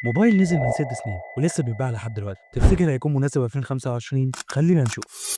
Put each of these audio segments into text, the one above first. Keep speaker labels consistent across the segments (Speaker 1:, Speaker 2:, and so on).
Speaker 1: موبايل نزل من 6 سنين ولسه بيتباع لحد دلوقتي، تفتكر هيكون مناسب 2025؟ خلينا نشوف.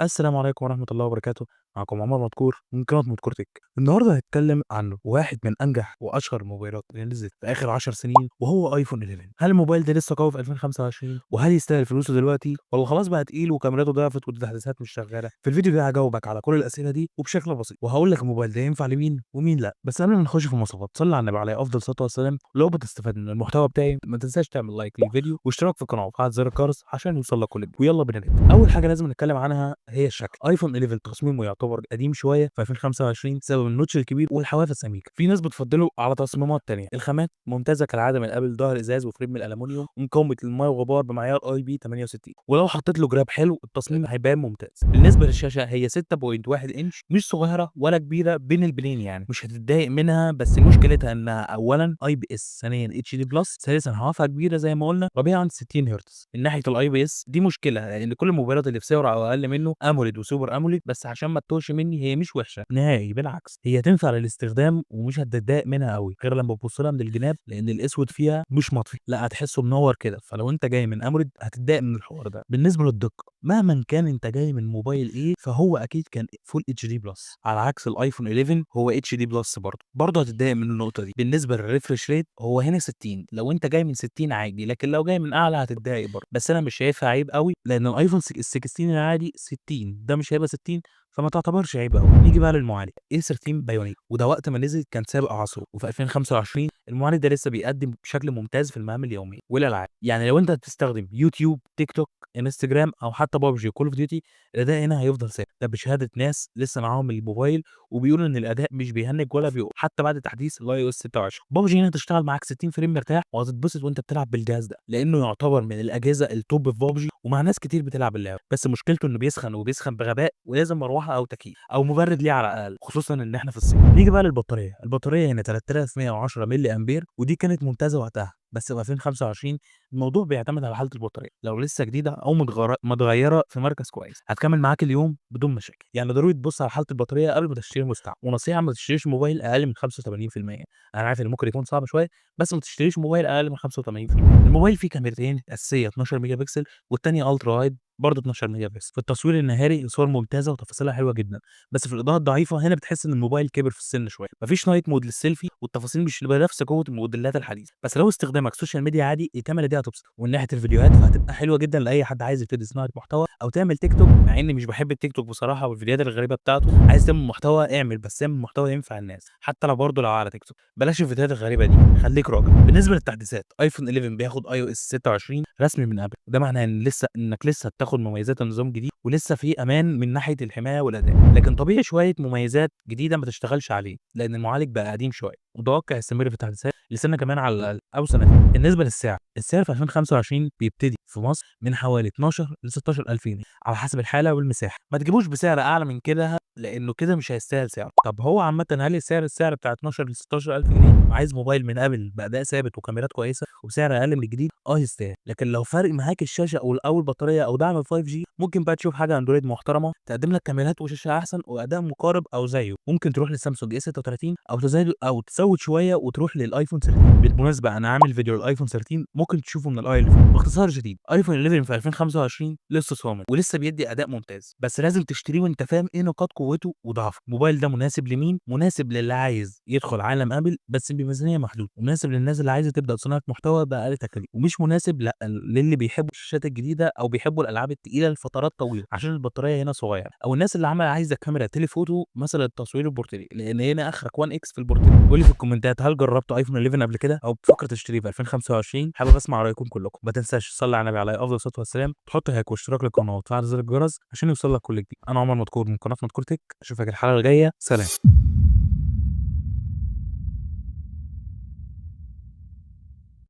Speaker 1: السلام عليكم ورحمة الله وبركاته. معكم عمر مدكور من قناة مدكور تك. النهارده هنتكلم عن واحد من انجح واشهر الموبايلات اللي نزلت في اخر 10 سنين وهو ايفون 11. هل الموبايل ده لسه قوي في 2025 وهل يستاهل فلوسه دلوقتي ولا خلاص بقى تقيل وكاميراته ضعفت والتحديثات مش شغالة؟ في الفيديو ده هجاوبك على كل الاسئلة دي وبشكل بسيط، وهقول لك الموبايل ده ينفع لمين ومين لا. بس قبل ما نخش في المواصفات صلي على النبي عليه افضل صلاه والسلام. لو بتستفاد من المحتوى بتاعي ما تنساش تعمل لايك للفيديو واشتراك في القناه وفعل زر الجرس عشان يوصل لك كل جديد. ويلا بينا نبدا. اول حاجه لازم نتكلم عنها هي الشكل. ايفون 11 تصميمه يعتبر قديم شويه في 2025 بسبب النوتش الكبير والحواف السميكه. في ناس بتفضله على تصميمات تانية. الخامات ممتازه كالعاده من قبل، ظهر ازاز وفريم من الالومنيوم ومقاومه للميه والغبار بمعيار اي بي 68، ولو حطيت له جراب حلو التصميم هيبان ممتاز. بالنسبه للشاشه هي 6.1 انش، مش صغيره ولا كبيره، بين البنين يعني، مش هتتضايق منها. بس مشكلتها انها اولا اي بي اس، ثانيا اتش دي بلس، ثالثا حوافها كبيره زي ما قلنا، رابعا 60 هرتز. من ناحيه الاي بي اس دي مشكله لان كل الموبايلات اللي في سعر او اقل منه اموليد وسوبر اموليد، بس عشان ما تتوهش مني هي مش وحشه نهائي، بالعكس هي تنفع للاستخدام ومش هتتضايق منها قوي غير لما تبص لها من الجناب، لان الاسود فيها مش مطفي، لا هتحسه منور كده، فلو انت جاي من اموليد هتتضايق من الحوار ده. بالنسبه للدقه، مهما كان انت جاي من موبايل ايه فهو اكيد كان فول اتش دي بلس، على عكس الايفون 11 هو اتش دي بلس برضه هتتضايق من النقطه دي. بالنسبه للريفرش ريت هو هنا 60، لو انت جاي من 60 عادي، لكن لو جاي من اعلى هتتضايق برضه، بس انا مش شايفها عيب قوي لان الايفون 16 العادي 60 ده مش هيبقى 60، فما تعتبرش عيب قوي. نيجي بقى للمعالج اي 13 بايونيك، وده وقت ما نزل كان سابق عصره، وفي 2025 المعالج ده لسه بيقدم بشكل ممتاز في المهام اليوميه والالعاب. يعني لو انت بتستخدم يوتيوب، تيك توك، انستجرام او حتى بابجي وكول اوف ديوتي، الاداء هنا هيفضل ثابت، ده بشهاده ناس لسه معاهم الموبايل وبيقولوا ان الاداء مش بيهنج ولا بيقول حتى بعد تحديث الاي او اس 26. بابجي هنا تشتغل معاك 60 فريم مرتاح وهتتبسط وانت بتلعب بالجهاز ده، لانه يعتبر من الاجهزه التوب في بابجي ومع ناس كتير بتلعب اللعبه. بس مشكلته انه بيسخن وبيسخن بغباء، ولازم مروحه او تكييف او مبرد ليه على الاقل، خصوصا ان احنا في الصيف. نيجي بقى للبطاريه. البطاريه هنا 3110 ملي امبير ودي كانت ممتازه وقتها، بس في 2025 الموضوع بيعتمد على حاله البطاريه، لو لسه جديده او متغيره في مركز كويس هتكمل معاك اليوم بدون مشاكل. يعني ضروري تبص على حاله البطاريه قبل ما تشتري مستعمل. ونصيحه ما تشتريش موبايل اقل من 85%. انا عارف ان ممكن يكون صعب شويه، بس ما تشتريش موبايل اقل من 85%. الموبايل فيه كاميرتين اساسيه 12 ميجا بكسل والثانيه الترا وايد برضه 12 ميجا بكسل. في التصوير النهاري الصور ممتازه وتفاصيلها حلوه جدا، بس في الاضاءه الضعيفه هنا بتحس ان الموبايل كبر في السن شويه. مفيش نايت مود للسيلفي والتفاصيل مش بنفس قوه الموديلات الحديثه، بس لو استخدامك سوشيال ميديا عادي الكاميرا دي هتبسط. ومن ناحيه الفيديوهات فهتبقى حلوه جدا لاي حد عايز يبتدي صناعه محتوى او تعمل تيك توك، مع اني مش بحب التيك توك بصراحه والفيديوهات الغريبه بتاعته. عايز تعمل محتوى اعمل، بس تعمل محتوى ينفع الناس، حتى لو برضه لو على تيك توك بلاش الفيديوهات الغريبه دي، خليك راجل. بالنسبه للتحديثات ايفون 11 بياخد اي او اس 26 رسمي من ابل، وده معناه انك لسه بتاخد مميزات النظام الجديد ولسه في امان من ناحيه الحمايه والاداء، لكن طبيعي شويه مميزات جديده ما تشتغلش عليه لان المعالج بقى قديم شويه، متوقع يستمر في التحديثات لسنه كمان على الاقل او سنتين. بالنسبه للسعر، السعر في 2025 بيبتدي في مصر من حوالي 12 ل 16000 جنيه على حسب الحاله والمساحه. ما تجيبوش بسعر اعلى من كده لانه كده مش هيستاهل سعره. طب هو عامه هل السعر بتاع 12 ل 16000 جنيه وعايز موبايل من ابل باداء ثابت وكاميرات كويسه وبسعر اقل من الجديد؟ يستاهل. لكن لو فارق معاك الشاشه او البطاريه او دعم 5G ممكن بقى تشوف حاجه اندرويد محترمه تقدم لك كاميرات وشاشه احسن واداء مقارب او زيه. ممكن تروح للسامسونج اي 36 او تزود شويه وتروح للايفون 13. بالمناسبه انا عامل فيديو للايفون 13 ممكن تشوفه من الاي 11. باختصار شديد ايفون 11 في 2025 لسه صامد ولسه بيدي اداء ممتاز، بس لازم تشتريه وانت فاهم ايه نقاط قوته وضعفه. الموبايل ده مناسب لمين؟ مناسب للي عايز يدخل عالم ابل بس بميزانيه محدوده، ومناسب للناس اللي عايزه تبدا صناعه محتوى باقل تكاليف، ومش مناسب لا للي بيحبوا الشاشات الجديده او بيحبوا الالعاب التقيله لفترات طويله عشان البطاريه هنا صغيره، او الناس اللي عايزه كاميرا تليفوتو مثلا التصوير البورتريه، لان هنا اخرك 1 اكس في البورتريه. قول لي في الكومنتات هل جربت ايفون 11 قبل كده او بتفكر تشتريه في 2025؟ حابب اسمع رايكم كلكم. ما تنساش تصلي على النبي عليه افضل الصلاه والسلام، تحط لايك واشتراك للقناه وتفعل زر الجرس عشان يوصل لك كل جديد. انا عمر مدكور من قناه مدكور تك، اشوفك الحلقه الجايه، سلام.